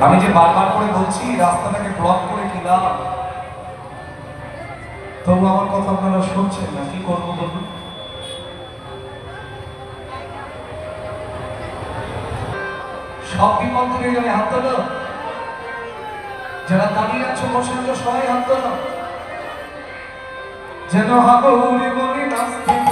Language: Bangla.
আমি যে বারবার করে বলছি রাস্তাটাকে ব্লক করে দিলাম, তবু আমার কথা আপনারা শুনছেন না। কি করবো বলুন? সব বিপদ থেকে গেলে হাত তোলো, যারা দাঁড়িয়ে আছো বসে আছো সবাই হাত তোলো, যেন হাবুড়ি বলি নাচতে